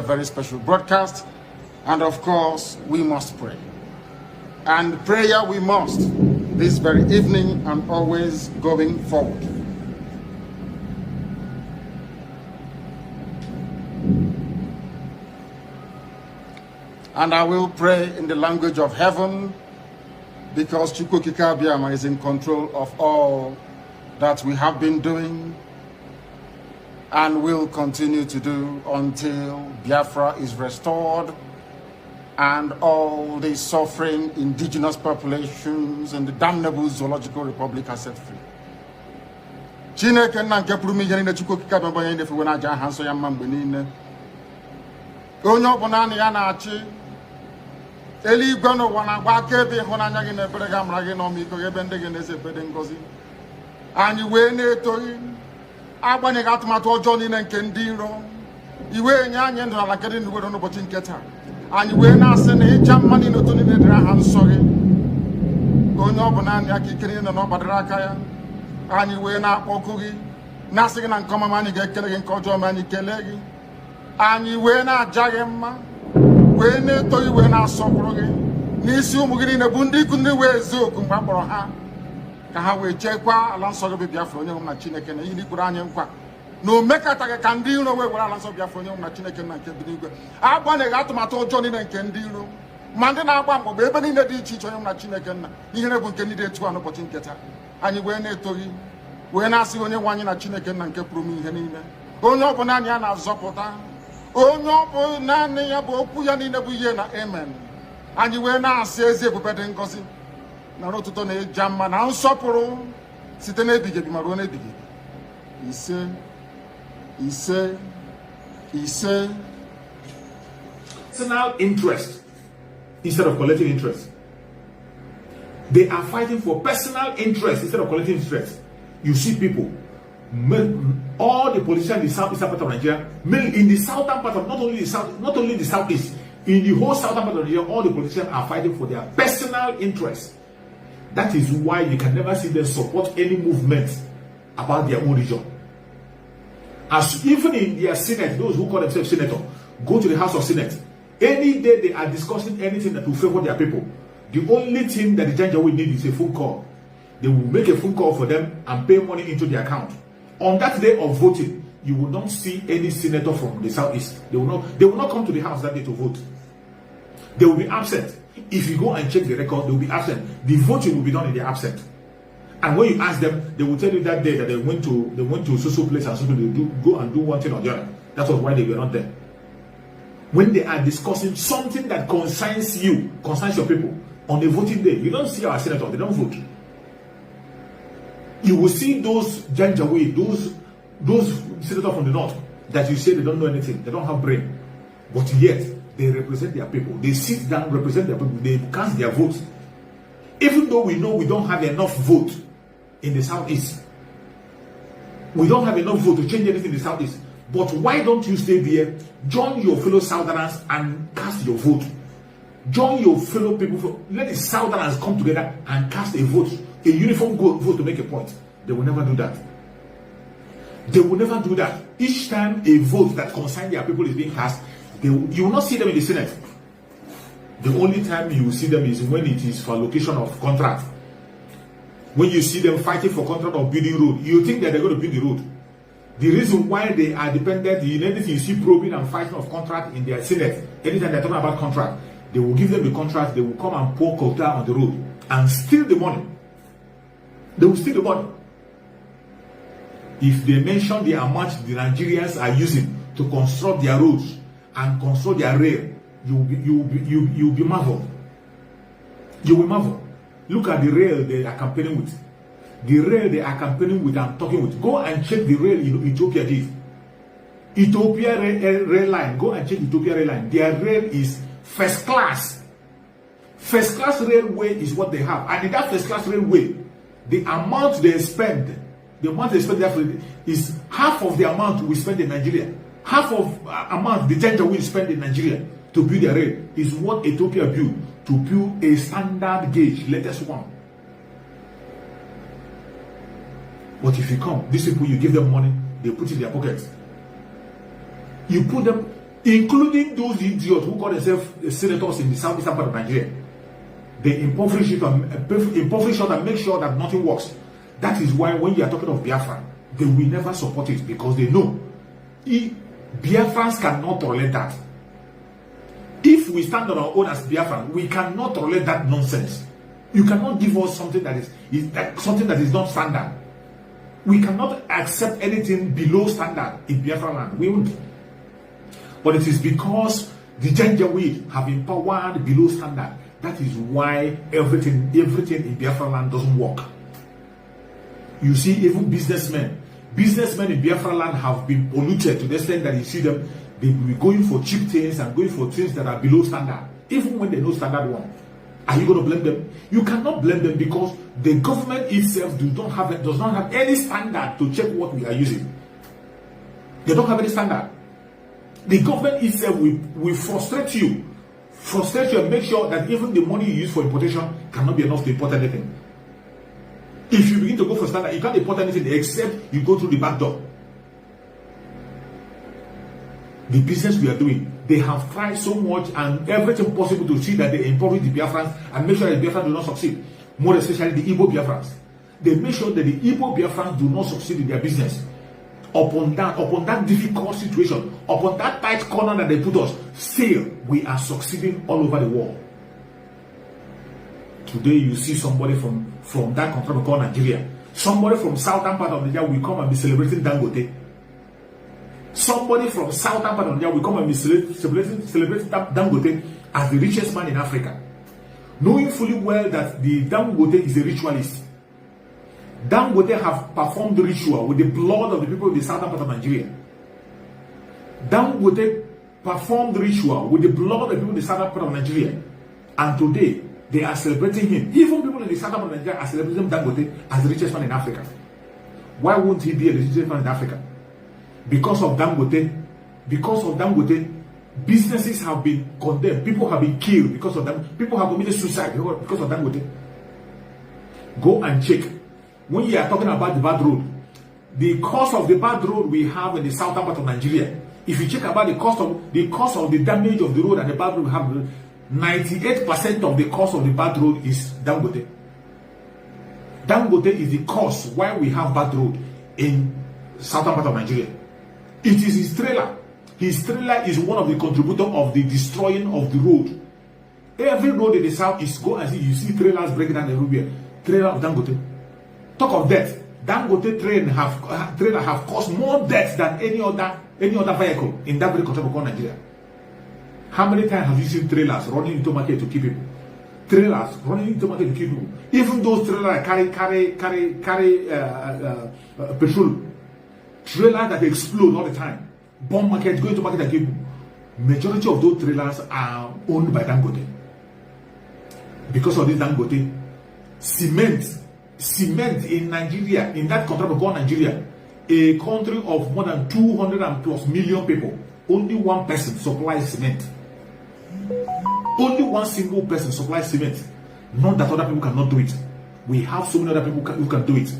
very special broadcast. And of course, we must pray. And prayer we must this very evening and always going forward. And I will pray in the language of heaven, because Chukwu Okike Abiama is in control of all that we have been doing and will continue to do until Biafra is restored and all the suffering indigenous populations in the damnable zoological republic are set free. Chineke na nke pụrụ ihe niile Chukwu Okike Abiama onye na-efe na aja aha nsọ ya mma mgbe niile. Onye ọbụla na ya na-achị eluigwe n'ụwa na-agba akaebe ịhụnanya gị na ebere gị amara gị na ọmịiko gị ebe ndị gị na-eze ebede ngọzi. Anyị wee na-etoghị agbanyeghị atụmatụ ọjọọ niile nke ndị iro. Iwe nye anyị ndụ ala nke dị n'uwe n'ụbọchị nke taa. Anyị wee na-asị na ịja mma niile otu niile dịrị aha nsọ gị. Onye ọbụla anyị aka ike niile na ọ gbadara aka ya. Anyị wee na-akpọku gị na-asị gị na nke ọma anyị ga-ekele gị, nke ọjọọ ma anyị kelee gị. Anyị wee na-aja gị mma, wee na-etoghị, wee na-asọpụrụ gị n'isi ụmụ gị niile bụ ndị ikwu ndị wee ezu oku mgbe a kpọrọ ha ka ha wee chekwaa ala nsọ gị bụ Biafra onye nwe na Chineke na ihe ndị kwuru anyị nkwa na o mekataghị ka ndị iro wee were ala nsọ Biafra onye nwe na Chineke na nke bi n'igwe. Agbanyeghị atụmatụ ọjọọ niile nke ndị iro ma ndị na-agba mgbọgba ebe niile dị iche iche onye nwe na Chineke nna ihere bụ nke ndị dị etu a n'ụbọchị nke taa. Anyị wee na-etoghị, wee na-asị onye nwe anyị na Chineke nna nke pụrụ m ihe niile, onye ọ bụ naanị ya na-azọpụta, onye ọ bụ naanị ya bụ okwu ya niile bụ ihe na amen. Anyị wee na-asị ezi ebube dị ngọzi na n'ụtụtụ na ịja mma na nsọpụrụ site n'ebighị ebi ma ruo n'ebighị ebi. Ise ise ise. Personal interest instead of collective interest. They are fighting for personal interest instead of collective interest. You see people, all the politicians in the southeastern part of Nigeria, in the southern part of not only the southeast, in the whole southern part of Nigeria, all the politicians are fighting for their personal interest. That is why you can never see them support any movement about their own region. As even in their Senate, those who call themselves senator, go to the House of Senate. Any day they are discussing anything that will favor their people, the only thing that the Janjaweed will need is a phone call. They will make a phone call for them and pay money into their account. On that day of voting, you will not see any senator from the southeast. They will not come to the house that day to vote. They will be absent. If you go and check the record, they will be absent. The voting will be done in their absent. And when you ask them, they will tell you that day that they went to social place and so they go and do one thing or the other. That was why they were not there. When they are discussing something that concerns you, concerns your people, on a voting day, you don't see our senators, they don't vote. You will see those Janjaweed, those senators from the north that you say they don't know anything, they don't have brain, but yet they represent their people. They sit down, represent their people, they cast their votes. Even though we know we don't have enough vote in the southeast, we don't have enough vote to change anything in the southeast. But why don't you stay there, join your fellow Southerners and cast your vote? Join your fellow people, let the Southerners come together and cast a vote, a uniform vote to make a point. They will never do that. They will never do that. Each time a vote that concerns their people is being cast, you will not see them in the Senate. The only time you will see them is when it is for allocation of contract. When you see them fighting for contract of building road, you think that they're going to build the road. The reason why they are dependent in anything you see probing and fighting of contract in their Senate, anytime they're talking about contract, they will give them the contract, they will come and pour quota on the road and steal the money. They will steal the money. If they mention the amount the Nigerians are using to construct their roads and construct their rail, you'll be marveled. You will marvel. Look at the rail they are campaigning with. The rail they are campaigning with and talking with. Go and check the rail Ethiopia did. Ethiopia rail line. Go and check Ethiopia rail line. Their rail is first class. First class railway is what they have. And in that first class railway, the amount they spend, there is half of the amount we spend in Nigeria. Half of amount the Janjaweed will spend in Nigeria to build their rail is what Ethiopia built to build a standard gauge, latest one. But if you come, these people, you give them money, they put it in their pockets. You put them, including those idiots who call themselves senators in the southeastern part of Nigeria. They impoverish it and make sure that nothing works. That is why when you are talking of Biafra, they will never support it, because they know Biafrans cannot tolerate that. If we stand on our own as Biafran, we cannot tolerate that nonsense. You cannot give us something that is not standard. We cannot accept anything below standard in Biafra land. We won't. But it is because the Janjaweed have been empowered below standard. That is why everything in Biafra land doesn't work. You see, even businessmen in Biafra land have been polluted to the extent that you see them, they will be going for cheap things and going for things that are below standard, even when they know standard one. Are you going to blame them? You cannot blame them, because the government itself does not have any standard to check what we are using. They don't have any standard. The government itself will frustrate you and make sure that even the money you use for importation cannot be enough to import anything. If you begin to go for standard, you can't import anything except you go through the back door. The business we are doing, they have tried so much and everything possible to see that they impoverish the Biafrans and make sure that the Biafrans do not succeed. More especially the Igbo Biafrans. They make sure that the Igbo Biafrans do not succeed in their business. Upon that difficult situation, upon that tight corner that they put us, still we are succeeding all over the world. Today you see somebody from that country called Nigeria, somebody from southern part of Nigeria will come and be celebrating Dangote. Somebody from southern part of Nigeria will come and be celebrating Dangote as the richest man in Africa, knowing fully well that the Dangote is a ritualist. Dangote have performed the ritual with the blood of the people in the southern part of Nigeria. Dangote performed the ritual with the blood of the people in the southern part of Nigeria. And today, they are celebrating him. Even people in the southern part of Nigeria are celebrating Dangote as the richest man in Africa. Why won't he be the richest man in Africa? Because of Dangote, businesses have been condemned. People have been killed because of them. People have committed suicide because of Dangote. Go and check. When you are talking about the bad road, the cost of the bad road we have in the southern part of Nigeria, if you check about the cost of the damage of the road and the bad road we have, 98% of the cost of the bad road is Dangote. Dangote is the cause why we have bad road in southern part of Nigeria. It is his trailer. His trailer is one of the contributors of the destroying of the road. Every road in the south is go and see, you see trailers breaking down everywhere. Trailer of Dangote. Talk of death. Dangote trailer have caused more deaths than any other vehicle in that very country called Nigeria. How many times have you seen trailers running into market to kill people? Trailers running into market to kill people. Even those trailers carry petrol. Trailers that explode all the time. Bomb market, going to market and kill people. Majority of those trailers are owned by Dangote. Because of this Dangote, cement in Nigeria, in that country called Nigeria, a country of more than 200+ million people, only one person supplies cement. Only one single person supplies cement. Not that other people cannot do it. We have so many other people who can do it.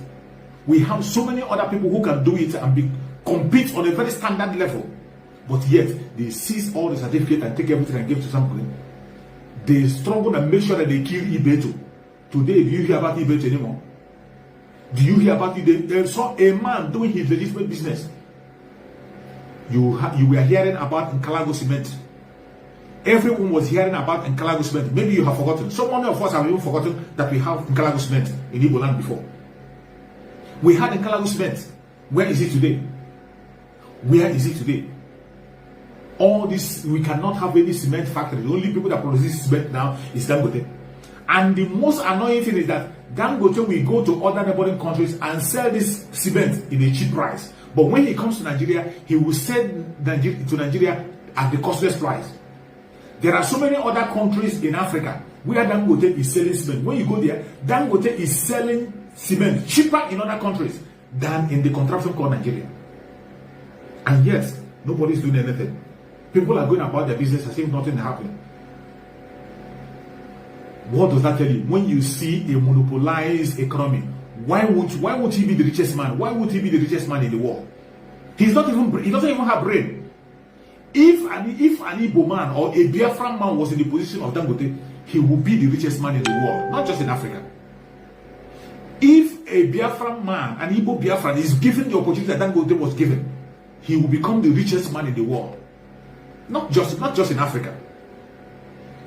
We have so many other people who can do it and compete on a very standard level. But yet, they seize all the certificate and take everything and give to somebody. They struggle and make sure that they kill Ibeto. Today, do you hear about Ibeto anymore? Do you hear about it? They saw a man doing his legitimate business. You were hearing about Nkalago Cement. Everyone was hearing about Nkalago Cement. Maybe you have forgotten. So many of us have even forgotten that we have Nkalago Cement in Igbo land before. We had Nkalago Cement. Where is it today? Where is it today? All this, we cannot have any cement factory. The only people that produce cement now is Dangote. And the most annoying thing is that Dangote will go to other neighboring countries and sell this cement in a cheap price. But when he comes to Nigeria, he will sell to Nigeria at the costless price. There are so many other countries in Africa where Dangote is selling cement. When you go there, Dangote is selling cement cheaper in other countries than in the contraption called Nigeria. And yet, nobody is doing anything. People are going about their business as if nothing happened. What does that tell you? When you see a monopolized economy, why would he be the richest man? Why would he be the richest man in the world? He doesn't even have brain. If an Igbo man or a Biafran man was in the position of Dangote, he would be the richest man in the world, not just in Africa. If a Biafran man, an Igbo Biafran, is given the opportunity that Dangote was given, he will become the richest man in the world. Not just in Africa.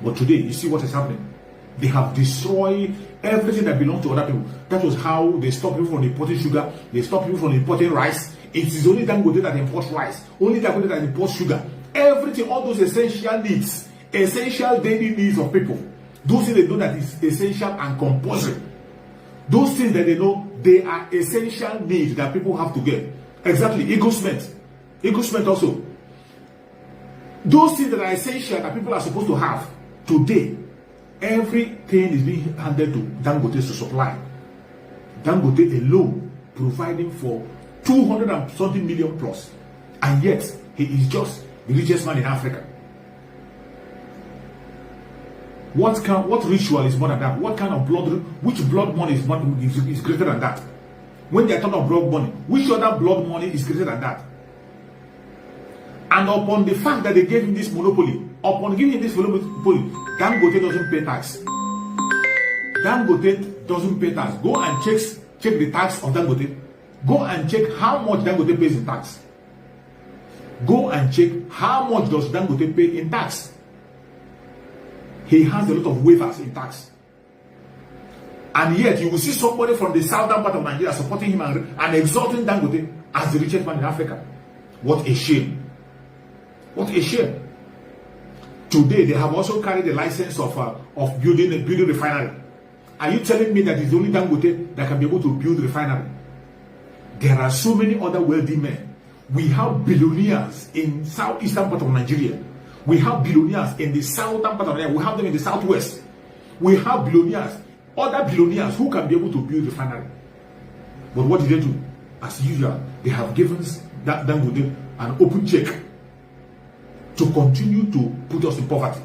But today, you see what is happening. They have destroyed everything that belongs to other people. That was how they stopped people from importing sugar. They stopped people from importing rice. It is only Dangote that imports rice. Only Dangote that imports sugar. Everything, all those essential needs, essential daily needs of people. Those things they know that is essential and compulsory. Those things that they know, they are essential needs that people have to get. Exactly. Eagle cement. Eagle cement also. Those things that are essential that people are supposed to have today, everything is being handed to Dangote to supply. Dangote alone providing for 200 and something million plus, and yet he is just the richest man in Africa. What ritual is more than that? What kind of blood? Which blood money is greater than that? When they are talking of blood money, which other blood money is greater than that? And upon the fact that they gave him this monopoly, upon giving him this monopoly, Dangote doesn't pay tax. Dangote doesn't pay tax. Go and check the tax of Dangote. Go and check how much Dangote pays in tax. Go and check how much does Dangote pay in tax. He has a lot of waivers in tax. And yet you will see somebody from the southern part of Nigeria supporting him and exalting Dangote as the richest man in Africa. What a shame. What a shame. Today they have also carried the license of building a refinery. Are you telling me that it's only Dangote that can be able to build refinery? There are so many other wealthy men. We have billionaires in southeastern part of Nigeria. We have billionaires in the southern part of Nigeria. We have them in the southwest. We have billionaires, other billionaires who can be able to build refinery. But what did they do? As usual, they have given Dangote an open check to continue to put us in poverty.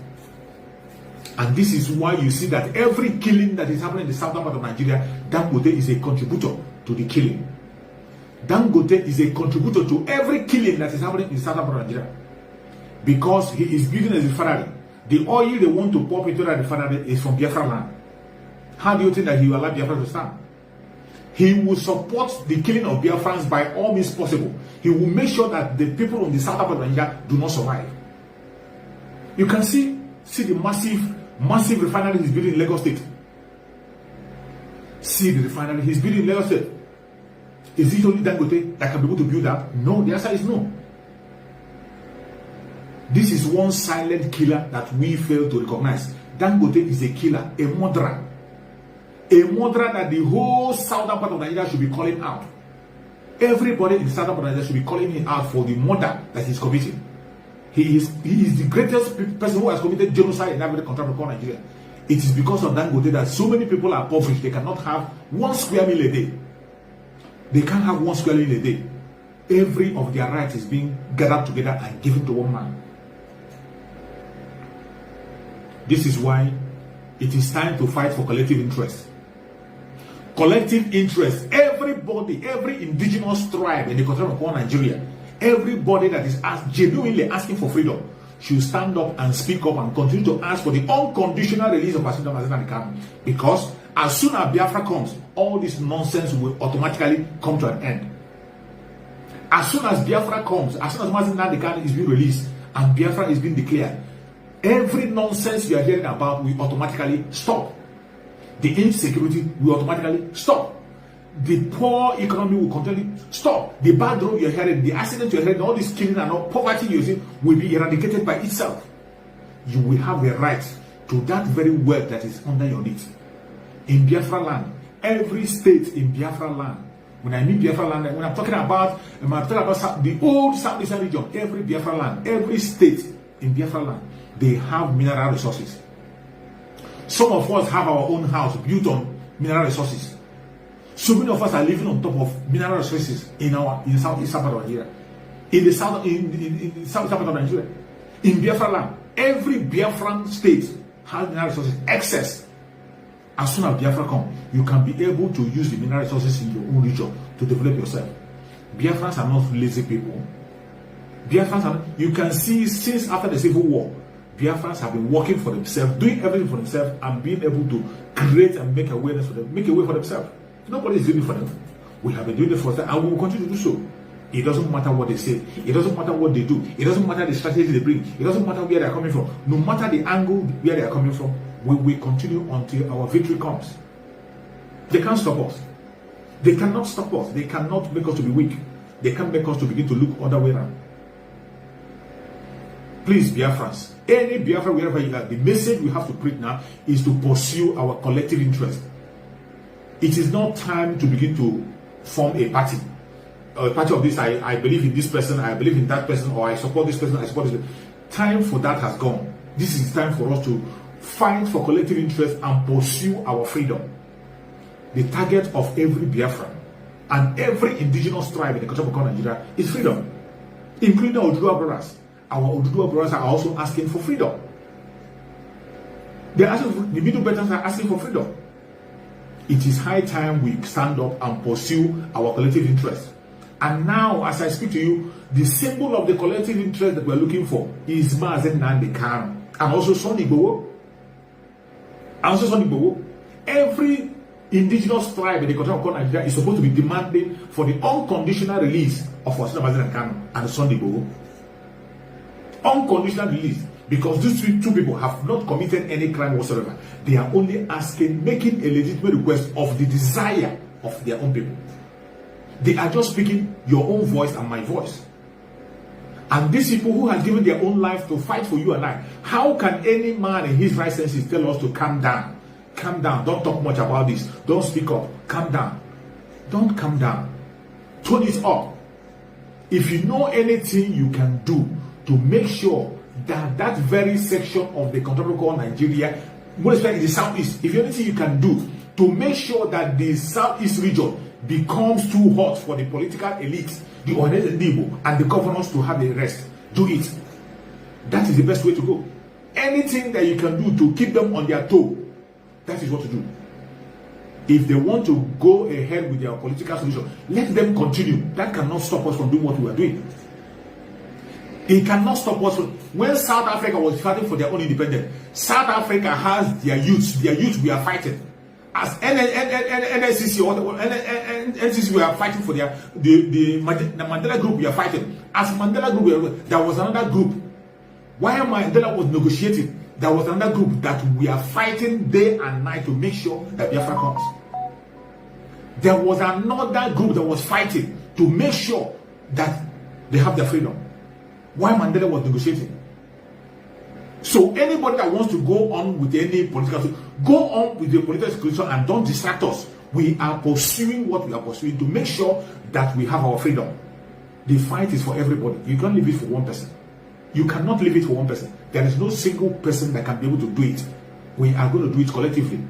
And this is why you see that every killing that is happening in the southern part of Nigeria, Dangote is a contributor to the killing. Dangote is a contributor to every killing that is happening in the southern part of Nigeria. Because he is building a refinery. The oil they want to pump into that refinery is from Biafra land. How do you think that he will allow Biafra to stand? He will support the killing of Biafrans by all means possible. He will make sure that the people in the southern part of Nigeria do not survive. You can see the massive refinery he's building in Lagos State. See the refinery he's building in Lagos State. Is it only Dangote that can be able to build that? No, the answer is no. This is one silent killer that we fail to recognize. Dangote is a killer, a murderer. A murderer that the whole southern part of Nigeria should be calling out. Everybody in the southern part of Nigeria should be calling him out for the murder that he's committing. He is the greatest person who has committed genocide in every country of Nigeria. It is because of Dangote that so many people are impoverished. They cannot have 1 square meal a day. They can't have 1 square meal a day. Every of their rights is being gathered together and given to one man. This is why it is time to fight for collective interest. Collective interest. Everybody, every indigenous tribe in the country of Nigeria, everybody that is genuinely asking for freedom should stand up and speak up and continue to ask for the unconditional release of Bassey Dambazina and Kanu. Because as soon as Biafra comes, all this nonsense will automatically come to an end. As soon as Biafra comes, as soon as Bassey Dambazina is being released and Biafra is being declared, every nonsense you are hearing about will automatically stop. The insecurity will automatically stop. The poor economy will continue stop. The bad road you're hearing, the accident you're hearing, all this killing and all poverty you're seeing will be eradicated by itself. You will have a right to that very wealth that is under your feet. In Biafra land, every state in Biafra land, when I mean Biafra land, when I'm talking about the old Southeastern region, every Biafra land, every state in Biafra land, they have mineral resources. Some of us have our own house built on mineral resources. So many of us are living on top of mineral resources in southeast part of Nigeria, in the south part of Nigeria, in Biafra land. Every Biafran state has mineral resources excess. As soon as Biafra comes, you can be able to use the mineral resources in your own region to develop yourself. Biafrans are not lazy people. Biafrans, you can see since after the Civil War, Biafrans have been working for themselves, doing everything for themselves, and being able to create and make awareness for them, make a way for themselves. Nobody is doing it for them. We have been doing it for them, and we will continue to do so. It doesn't matter what they say. It doesn't matter what they do. It doesn't matter the strategy they bring. It doesn't matter where they are coming from. No matter the angle where they are coming from, we will continue until our victory comes. They can't stop us. They cannot stop us. They cannot make us to be weak. They can't make us to begin to look other way around. Please, Biafrans, any Biafra, wherever you are, the message we have to preach now is to pursue our collective interest. It is not time to begin to form a party. A party of this, I believe in this person, I believe in that person, or I support this person, I support this person. Time for that has gone. This is time for us to fight for collective interest and pursue our freedom. The target of every Biafran and every indigenous tribe in the country of Nigeria is freedom, including our Oduduwa brothers. Our Oduduwa brothers are also asking for freedom. They're asking for, the Middle Belters are asking for freedom. It is high time we stand up and pursue our collective interest. And now, as I speak to you, the symbol of the collective interest that we're looking for is Mazen Nnamdi Kanu and also Sunday Igboho. Every indigenous tribe in the country of Nigeria is supposed to be demanding for the unconditional release of Mazen Nnamdi Kanu and Sunday Igboho. Unconditional release, because these two people have not committed any crime whatsoever. They are only asking, making a legitimate request of the desire of their own people. They are just speaking your own voice and my voice. And these people who have given their own life to fight for you and I, how can any man in his right senses tell us to calm down? Calm down. Don't talk much about this. Don't speak up. Calm down. Don't calm down. Tone it up. If you know anything you can do to make sure that that very section of the country called Nigeria, most especially in the southeast, if anything you can do to make sure that the southeast region becomes too hot for the political elite, the Ohaneze and the governors to have a rest, do it. That is the best way to go. Anything that you can do to keep them on their toe, that is what to do. If they want to go ahead with their political solution, let them continue. That cannot stop us from doing what we are doing. It cannot stop us from, when South Africa was fighting for their own independence, South Africa has their youth we are fighting. As NCC or NCC, we are fighting for the Mandela group, we are fighting. As Mandela group, there was another group. While Mandela was negotiating, there was another group that we are fighting day and night to make sure that Biafra comes. There was another group that was fighting to make sure that they have their freedom. While Mandela was negotiating. So anybody that wants to go on with any political, go on with the political solution and don't distract us. We are pursuing what we are pursuing to make sure that we have our freedom. The fight is for everybody. You can't leave it for one person. You cannot leave it for one person. There is no single person that can be able to do it. We are going to do it collectively.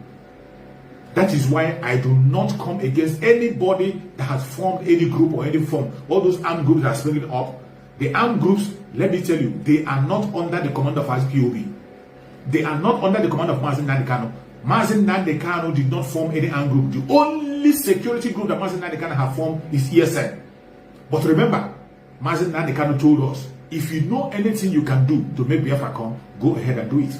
That is why I do not come against anybody that has formed any group or any form. All those armed groups that are springing up. The armed groups, let me tell you, they are not under the command of IPOB. They are not under the command of Mazen Nnamdi Kanu. Mazen Nnamdi Kanu did not form any armed group. The only security group that Mazen Nnamdi Kanu have formed is ESN. But remember, Mazen Nnamdi Kanu told us, if you know anything you can do to make Biafra come, go ahead and do it.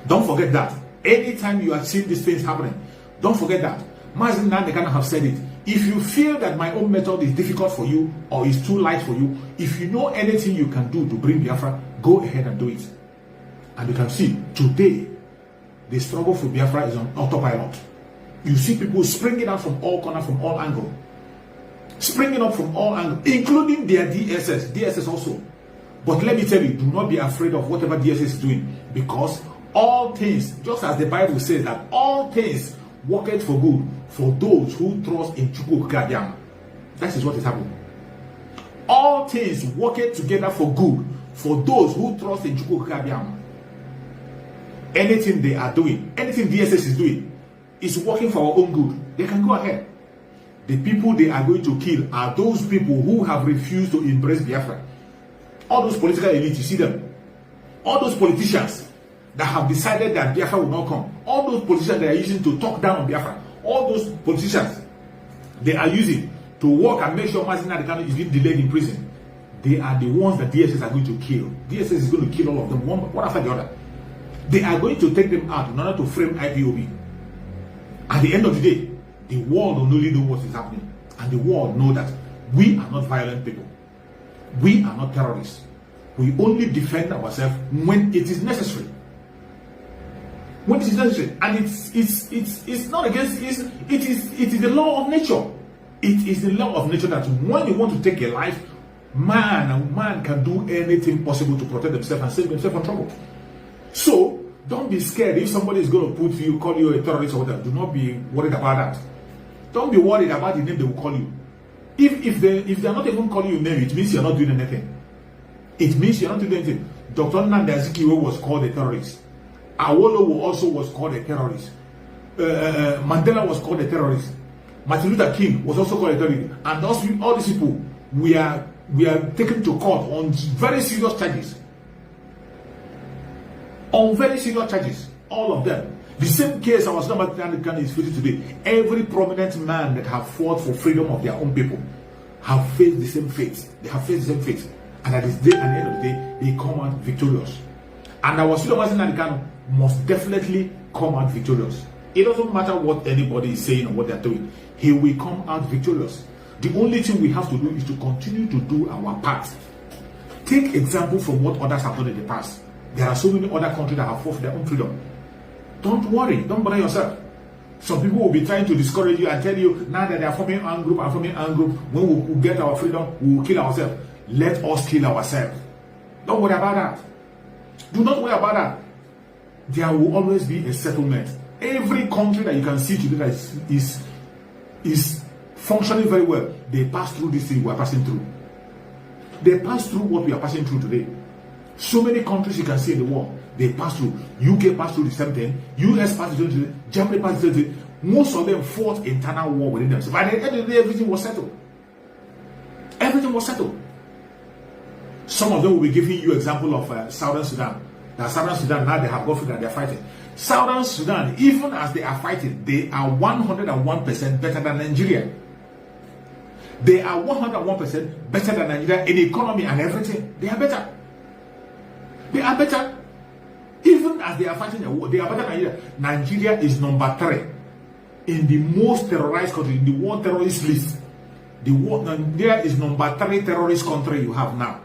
Don't forget that. Anytime you are seeing these things happening, don't forget that. Mazen Nnamdi Kanu have said it. If you feel that my own method is difficult for you or is too light for you, if you know anything you can do to bring Biafra, go ahead and do it. And you can see, today, the struggle for Biafra is on autopilot. You see people springing out from all corners, from all angles. Springing up from all angles, including their DSS also. But let me tell you, do not be afraid of whatever DSS is doing, because all things, just as the Bible says that all things worketh for good for those who trust in Chukwu Okike Abiama. That is what is happening. All things worketh together for good for those who trust in Chukwu Okike Abiama. Anything they are doing, anything DSS is doing, is working for our own good. They can go ahead. The people they are going to kill are those people who have refused to embrace Biafra. All those political elites, you see them. All those politicians that have decided that Biafra will not come. All those politicians they are using to talk down on Biafra. All those politicians they are using to work and make sure Mazen Nnamdi Kanu is being delayed in prison. they are the ones that DSS are going to kill. DSS is going to kill all of them, one after the other. They are going to take them out in order to frame IPOB. At the end of the day, the world will only know what is happening. And the world know that we are not violent people. We are not terrorists. We only defend ourselves when it is necessary. When it is necessary. And it's not against, it is the law of nature. It is the law of nature that when you want to take a life, man can do anything possible to protect themselves and save themselves from trouble. So don't be scared if somebody is going to call you a terrorist or whatever. Do not be worried about that. Don't be worried about the name they will call you. If they are not even calling you name, it means you are not doing anything. It means you are not doing anything. Dr. Nnamdi Azikiwe was called a terrorist. Awolowo also was called a terrorist. Mandela was called a terrorist. Martin Luther King was also called a terrorist. And all these people, we are taken to court on very serious charges. On very serious charges, all of them. The same case our Nnamdi is facing today. Every prominent man that have fought for freedom of their own people have faced the same fate. They have faced the same fate. And at the end of the day, they come out victorious. And our Nnamdi must definitely come out victorious. It doesn't matter what anybody is saying or what they're doing. He will come out victorious. The only thing we have to do is to continue to do our part. Take example from what others have done in the past. There are so many other countries that have fought for their own freedom. Don't worry, don't bother yourself. Some people will be trying to discourage you and tell you now that they are forming an group and forming an group, when we get our freedom, we will kill ourselves. Let us kill ourselves. Don't worry about that. Do not worry about that. There will always be a settlement. Every country that you can see today that is functioning very well, they pass through this thing we are passing through. They pass through what we are passing through today. So many countries you can see in the world, they pass through. UK passed through the same thing. US passed through the same thing. Germany passed through the same thing. Most of them fought internal war within themselves. By the end of the day, everything was settled. Everything was settled. Some of them will be giving you example of Southern Sudan. Now Southern Sudan, now they have got freedom, they are fighting. Southern Sudan, even as they are fighting, they are 101% better than Nigeria. They are 101% better than Nigeria in economy and everything. They are better. They are better. Even as they are fighting a war, they are better than Nigeria. Nigeria is number 3 in the most terrorized country, in the world terrorist list. Nigeria is number 3 terrorist country you have now.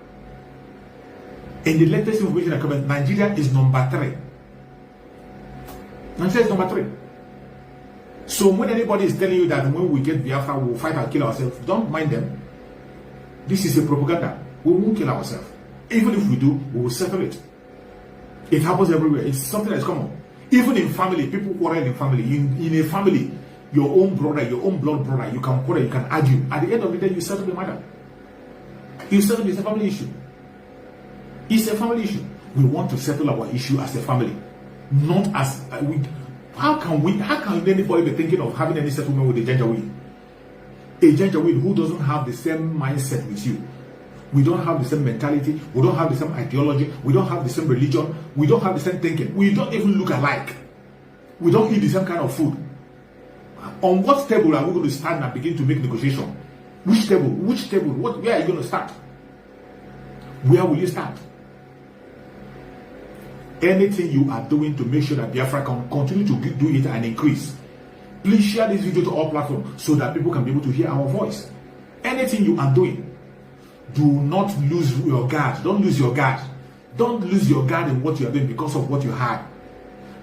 In the latest information I comment, Nigeria is number 3. Nigeria is number 3. So when anybody is telling you that when we get Biafra, we will fight and kill ourselves, don't mind them. This is a propaganda. We won't kill ourselves. Even if we do, we will settle it. It happens everywhere. It's something that's common. Even in family, people quarrel in family. In a family, your own brother, your own blood brother, you can quarrel, you can argue. At the end of the day, you settle the matter. You settle it's a family issue. It's a family issue. We want to settle our issue as a family, not as How can anybody be thinking of having any settlement with a Janjaweed? A Janjaweed who doesn't have the same mindset with you. We don't have the same mentality. We don't have the same ideology. We don't have the same religion. We don't have the same thinking. We don't even look alike. We don't eat the same kind of food. On what table are we going to stand and begin to make negotiation? Which table? Which table? Where are you going to start? Where will you start? Anything you are doing to make sure that Biafra can continue to do it and increase, please share this video to all platforms so that people can be able to hear our voice. Anything you are doing, do not lose your guard. Don't lose your guard. Don't lose your guard in what you are doing because of what you had.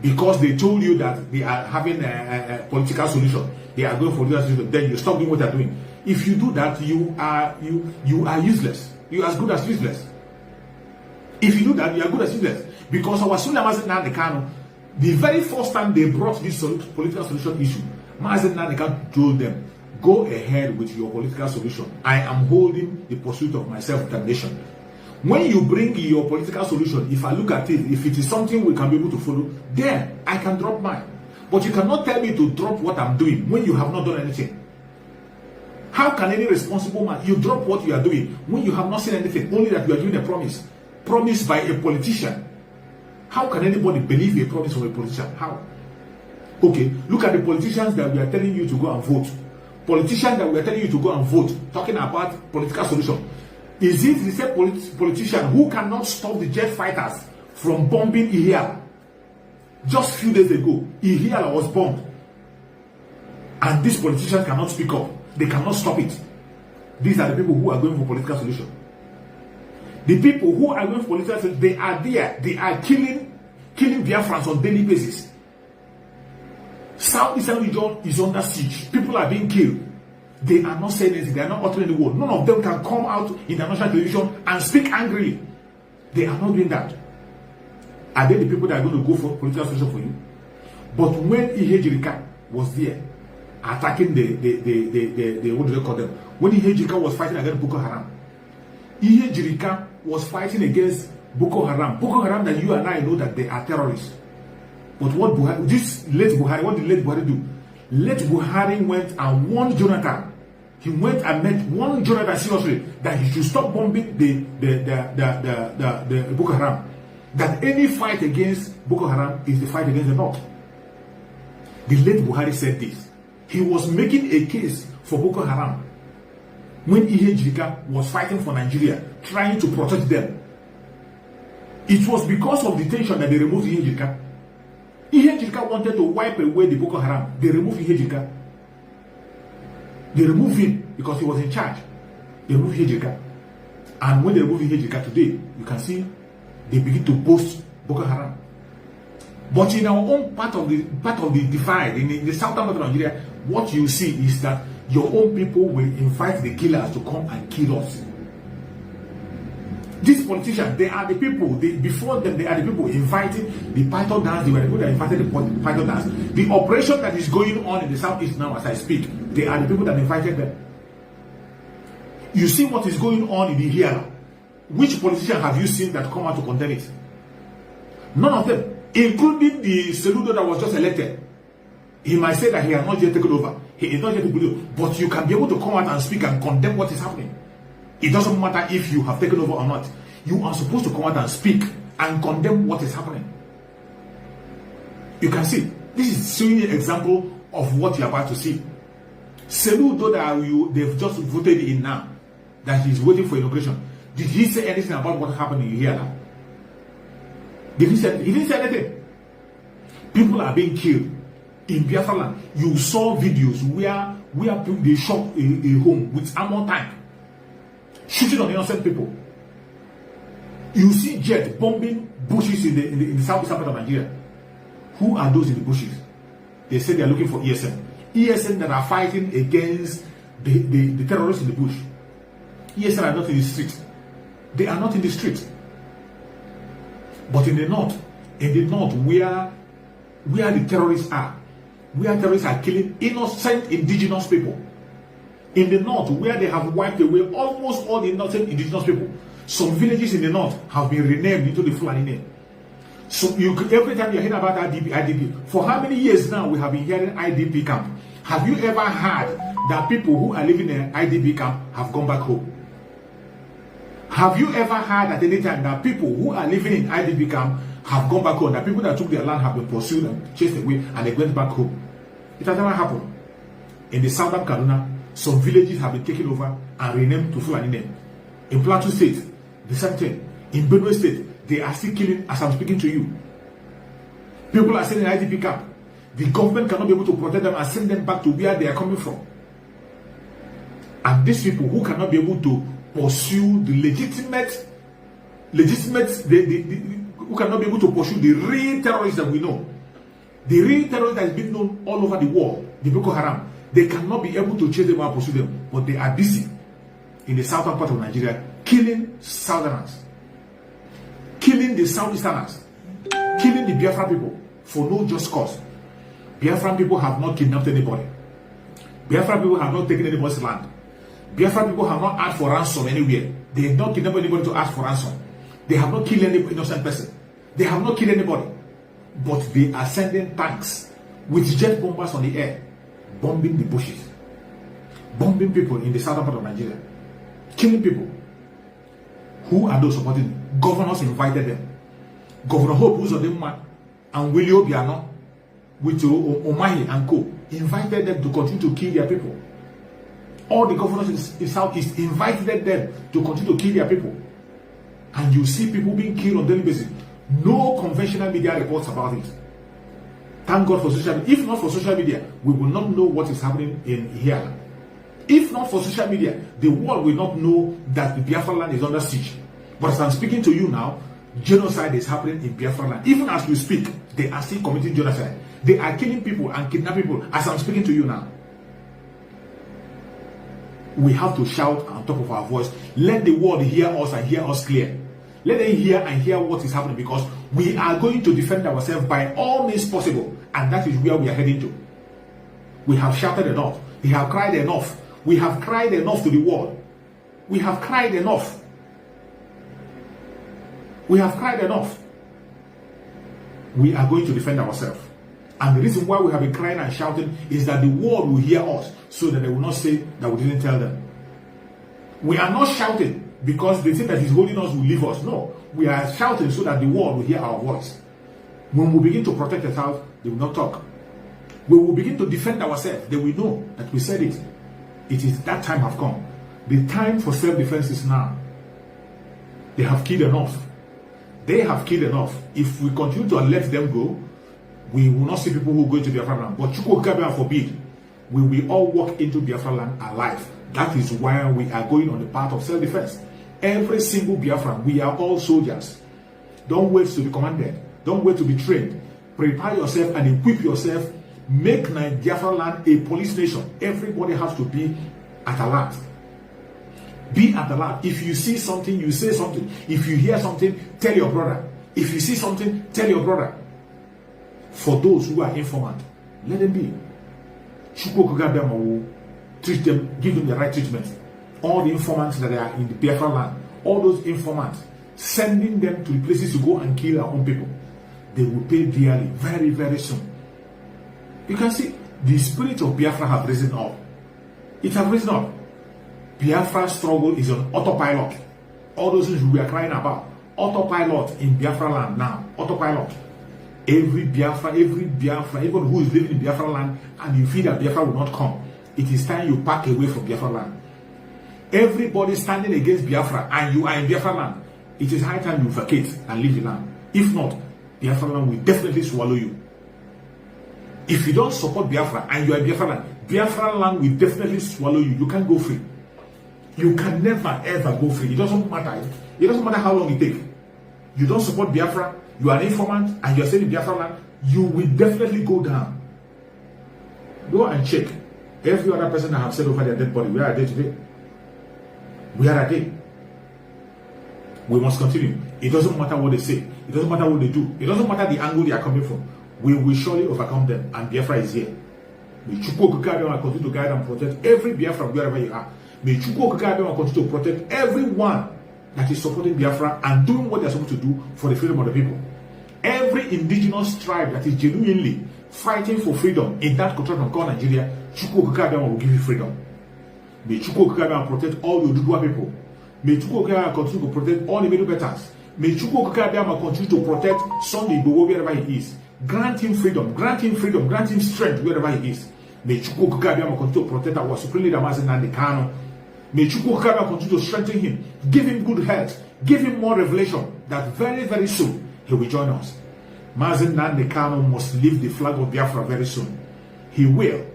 Because they told you that they are having a political solution. They are going for this solution. Then you stop doing what they are doing. If you do that, you are useless. You are as good as useless. If you do that, you are good as useless. Because our Sunni Mazi Nnamdi Kanu, the very first time they brought this political solution issue, Mazi Nnamdi Kanu told them, go ahead with your political solution. I am holding the pursuit of my self-determination. When you bring your political solution, if I look at it, if it is something we can be able to follow, then I can drop mine. But you cannot tell me to drop what I'm doing when you have not done anything. How can any responsible man, you drop what you are doing when you have not seen anything, only that you are doing a promise? Promise by a politician. How can anybody believe a promise from a politician? How? Okay, look at the politicians that we are telling you to go and vote. Politicians that we are telling you to go and vote, talking about political solution. Is it the same politician who cannot stop the jet fighters from bombing Ihiala? Just a few days ago, Ihiala was bombed. And these politicians cannot speak up. They cannot stop it. These are the people who are going for political solution. The people who are going for political solution, they are there. They are killing Biafrans on daily basis. Southeastern region is under siege. People are being killed. They are not saying anything. They are not uttering the word. None of them can come out in the national television and speak angrily. They are not doing that. Are they the people that are going to go for political solution for you? But when Ihejirika was there, attacking the what do they call them? When Ihejirika was fighting against Boko Haram, Ihejirika was fighting against Boko Haram. Boko Haram that you and I know that they are terrorists. But what Buhari, this late Buhari, what did late Buhari do? Late Buhari went and warned Jonathan. He went and met one Jonathan seriously that he should stop bombing the Boko Haram. That any fight against Boko Haram is the fight against the North. The late Buhari said this. He was making a case for Boko Haram when Ihejirika was fighting for Nigeria, trying to protect them. It was because of the tension that they removed Ihejirika. Ihejirika wanted to wipe away the Boko Haram. They removed Ihejirika. They removed him because he was in charge. They removed Ihejirika. And when they removed Ihejirika today, you can see they begin to boast Boko Haram. But in our own part of the divide, in the southern part of Nigeria, what you see is that your own people will invite the killers to come and kill us. These politicians, they are the people, before them, they are the people inviting the python dance. They were the people that invited the python dance. The operation that is going on in the southeast now as I speak, they are the people that invited them. You see what is going on in the here. Which politician have you seen that come out to condemn it? None of them, including the Seludo that was just elected. He might say that he has not yet taken over. He is not yet taken over. But you can be able to come out and speak and condemn what is happening. It doesn't matter if you have taken over or not. You are supposed to come out and speak and condemn what is happening. You can see, this is showing an example of what you are about to see. Seludo that they've just voted in now, that he's waiting for inauguration. Did he say anything about what happened in here now? Did he say? He didn't say anything. People are being killed in Biafra land. You saw videos where they shot a home with armor tank, shooting on innocent people. You see jet bombing bushes in the southeastern part of Nigeria. Who are those in the bushes? They say they are looking for ESN. ESN that are fighting against the terrorists in the bush. ESN are not in the street. They are not in the street. But in the north where the terrorists are, where terrorists are killing innocent indigenous people. In the north, where they have wiped away almost all the innocent indigenous people. Some villages in the north have been renamed into the Fulani name. So every time you hear about IDP, for how many years now we have been hearing IDP camp? Have you ever heard that people who are living in an IDP camp have gone back home? Have you ever heard at any time that people who are living in IDP camp have gone back home? That people that took their land have been pursued and chased away and they went back home? It has never happened. In the southern Kaduna, some villages have been taken over and renamed to Fulani name. In Plateau State, the same thing. In Benue State, they are still killing as I'm speaking to you. People are still in IDP camp. The government cannot be able to protect them and send them back to where they are coming from. And these people who cannot be able to pursue the who cannot be able to pursue the real terrorists that we know. The real terrorists that has been known all over the world, the Boko Haram, they cannot be able to chase them and pursue them, but they are busy in the southern part of Nigeria killing southerners, killing the southeasterners, killing the Biafran people for no just cause. Biafran people have not kidnapped anybody. Biafran people have not taken anybody's land. Biafran people have not asked for ransom anywhere. They have not kidnapped anybody to ask for ransom. They have not killed any innocent person. They have not killed anybody. But they are sending tanks with jet bombers on the air, bombing the bushes, bombing people in the southern part of Nigeria, killing people. Who are those supporting them? Governors invited them. Governor Hope Uzodinma and Willie Obiano with Omahi and co. invited them to continue to kill their people. All the governors in Southeast invited them to continue to kill their people. And you see people being killed on a daily basis. No conventional media reports about it. Thank God for social media. If not for social media, we will not know what is happening in here. If not for social media, the world will not know that the Biafra land is under siege. But as I'm speaking to you now, genocide is happening in Biafra land. Even as we speak, they are still committing genocide. They are killing people and kidnapping people as I'm speaking to you now. We have to shout on top of our voice. Let the world hear us and hear us clear. Let them hear and hear what is happening, because we are going to defend ourselves by all means possible. And that is where we are heading to. We have shouted enough. We have cried enough. We have cried enough to the world. We have cried enough. We have cried enough. We are going to defend ourselves. And the reason why we have been crying and shouting is that the world will hear us, so that they will not say that we didn't tell them. We are not shouting because they think that His holiness will leave us. No, we are shouting so that the world will hear our voice. When we begin to protect ourselves, they will not talk. When we begin to defend ourselves, they will know that we said it. It is that time have come. The time for self-defense is now. They have killed enough. They have killed enough. If we continue to let them go, we will not see people who go into Biafra land. But Chukwu Okike forbid, we will all walk into Biafra land alive. That is why we are going on the path of self-defense. Every single Biafran, we are all soldiers. Don't wait to be commanded. Don't wait to be trained. Prepare yourself and equip yourself. Make Biafra land a police nation. Everybody has to be at alert. Be at alert. If you see something, you say something. If you hear something, tell your brother. If you see something, tell your brother. For those who are informant, let them be. Chukwu Okike will treat them, give them the right treatment. All the informants that are in the Biafra land, all those informants, sending them to the places to go and kill our own people, they will pay dearly very, very soon. You can see the spirit of Biafra have risen up. It has risen up. Biafra's struggle is on autopilot. All those things we are crying about, autopilot in Biafra land now. Autopilot. Every Biafra, everyone who is living in Biafra land, and you feel that Biafra will not come, it is time you pack away from Biafra land. Everybody standing against Biafra and you are in Biafra land, it is high time you vacate and leave the land. If not, Biafra land will definitely swallow you. If you don't support Biafra and you are in Biafra land will definitely swallow you. You can't go free. You can never ever go free. It doesn't matter. It doesn't matter how long it takes. You don't support Biafra, you are an informant, and you are staying in Biafra land, you will definitely go down. Go and check. Every other person that have said over their dead body, where are they today? Where are they? We must continue. It doesn't matter what they say. It doesn't matter what they do. It doesn't matter the angle they are coming from. We will surely overcome them, and Biafra is here. May Chukwu Okike continue to guide and protect every Biafra wherever you are. May Chukwu Okike continue to protect everyone that is supporting Biafra and doing what they are supposed to do for the freedom of the people. Every indigenous tribe that is genuinely fighting for freedom in that continent called Nigeria, Chukwu Okike will give you freedom. May Chukwu Okike protect all the Oduduwa people. May Chukwu Okike continue to protect all the Middle Betters. May Chukwu Okike continue to protect Sunday Igboho wherever he is. Grant him freedom, grant him freedom, grant him strength wherever he is. May Chukwu Okike continue to protect our Supreme Leader Mazi Nnamdi Kanu. May Chukwu Okike continue to strengthen him, give him good health, give him more revelation that very, very soon he will join us. Mazi Nnamdi Kanu must leave the flag of Biafra very soon. He will.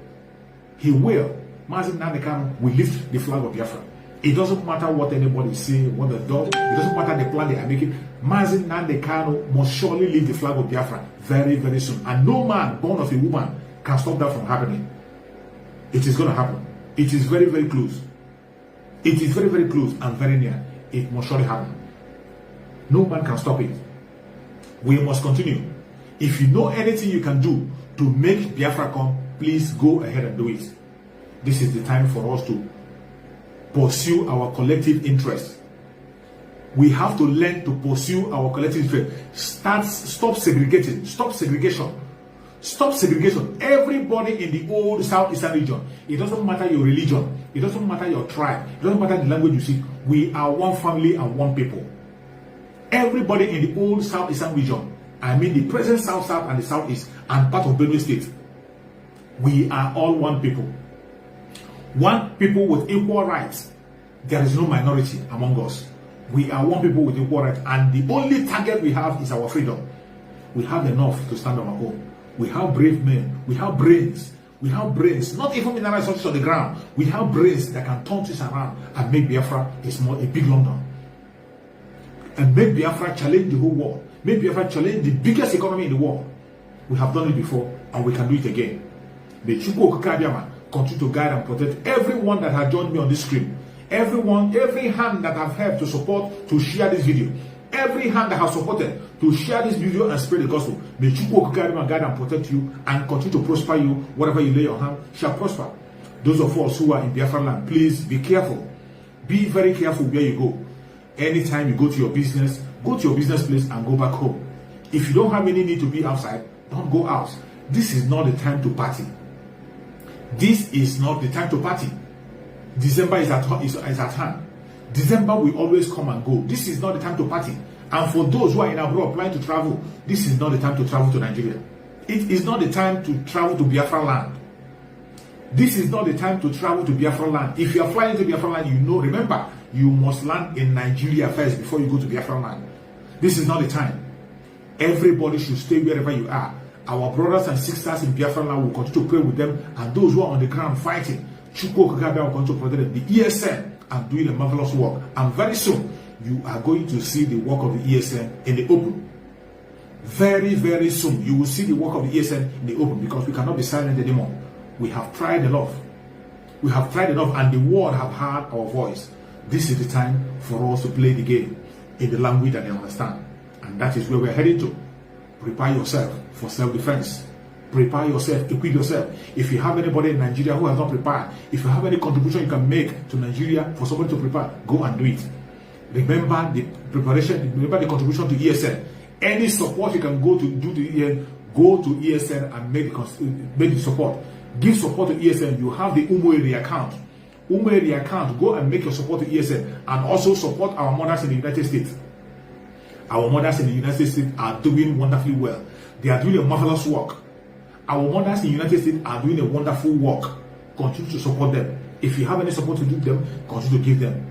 He will. Mazi Nnamdi Kanu will lift the flag of Biafra. It doesn't matter what anybody say, what they do. It doesn't matter the plan they are making. Mazi Nnamdi Kanu must surely leave the flag of Biafra very, very soon. And no man born of a woman can stop that from happening. It is going to happen. It is very, very close. It is very, very close and very near. It must surely happen. No man can stop it. We must continue. If you know anything you can do to make Biafra come, please go ahead and do it. This is the time for us to pursue our collective interests. We have to learn to pursue our collective interests. Stop segregating. Stop segregation. Stop segregation. Everybody in the old Southeastern region, it doesn't matter your religion, it doesn't matter your tribe, it doesn't matter the language you speak, we are one family and one people. Everybody in the old Southeastern region, I mean the present South and the Southeast and part of Benue State, we are all one people. want people with equal rights. There is no minority among us. We are one people with equal rights, and the only target we have is our freedom. We have enough to stand on our own. We have brave men. We have brains. We have brains, not even mineral resources on the ground. We have brains that can turn this around and make Biafra a big London. And make Biafra challenge the whole world. Make Biafra challenge the biggest economy in the world. We have done it before, and we can do it again. May Chukwu Okike Abiama continue to guide and protect everyone that has joined me on this stream. Everyone, every hand that have helped to support, to share this video. Every hand that has supported to share this video and spread the gospel. May Chukwu Okike Abiama guide and protect you and continue to prosper you. Whatever you lay your hand shall prosper. Those of us who are in Biafra land, please be careful. Be very careful where you go. Anytime you go to your business place and go back home. If you don't have any need to be outside, don't go out. This is not the time to party. This is not the time to party. December is at hand. December will always come and go. This is not the time to party. And for those who are in abroad planning to travel, this is not the time to travel to Nigeria. It is not the time to travel to Biafra land. This is not the time to travel to Biafra land. If you are flying to Biafra land, remember, you must land in Nigeria first before you go to Biafra land. This is not the time. Everybody should stay wherever you are. Our brothers and sisters in Biafra land will continue to pray with them, and those who are on the ground fighting, Chukwu Okike Abiama will continue to protect them. The ESN are doing a marvelous work, and very soon you are going to see the work of the ESN in the open. Very, very soon you will see the work of the ESN in the open, because we cannot be silent anymore. We have tried enough. We have tried enough, and the world have heard our voice. This is the time for us to play the game in the language that they understand, and that is where we are heading to. Prepare yourself for self-defense. Prepare yourself, equip yourself. If you have anybody in Nigeria who has not prepared, if you have any contribution you can make to Nigeria for somebody to prepare, go and do it. Remember the preparation, remember the contribution to ESN. Any support you can go to do to ESN, go to ESN and make the support. Give support to ESN. You have the Umueri account. Umueri account, go and make your support to ESN, and also support our mothers in the United States. Our mothers in the United States are doing wonderfully well. They are doing a marvelous work. Our mothers in the United States are doing a wonderful work. Continue to support them. If you have any support to give them, continue to give them.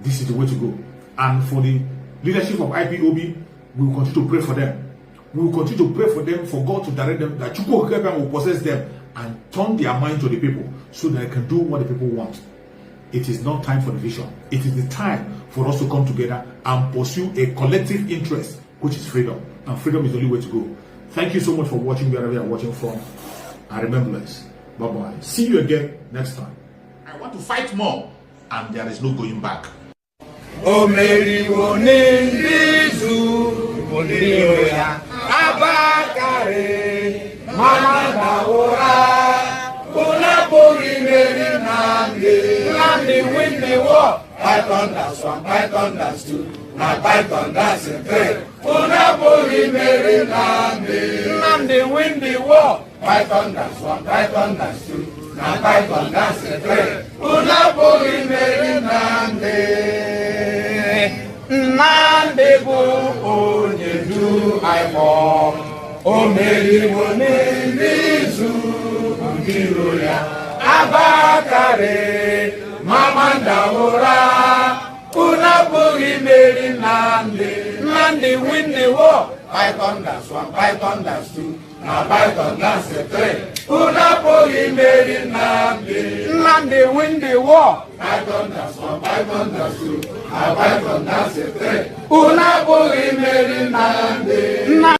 This is the way to go. And for the leadership of IPOB, we will continue to pray for them. We will continue to pray for them, for God to direct them, that Chukwu Okike Abiama will possess them and turn their mind to the people, so that they can do what the people want. It is not time for division. It is the time for us to come together and pursue a collective interest, which is freedom. And freedom is the only way to go. Thank you so much for watching wherever you are watching from. And remember this. Bye-bye. See you again next time. I want to fight more, and there is no going back. O Mary Wonizu Monioya Abakare Mama Daora Ulapuri Mary Nandi win the war. Python that's one, Python that's two, now Python that's a three. Ulapuri Mary Nandi win the war. Python that's one, Python that's two, now Python that's a three. Ulapuri Mary Nandi. Nande bo onye du aimo o meri woni nizu ngiro ya abakare mamanda ora una bogi meri nande win the war. Python that's one, Python that's two, now Python that's a three. Una bogi meri nande win the war. Python that's one, Python that's two, now Python that's a three. Una bogi meri nande.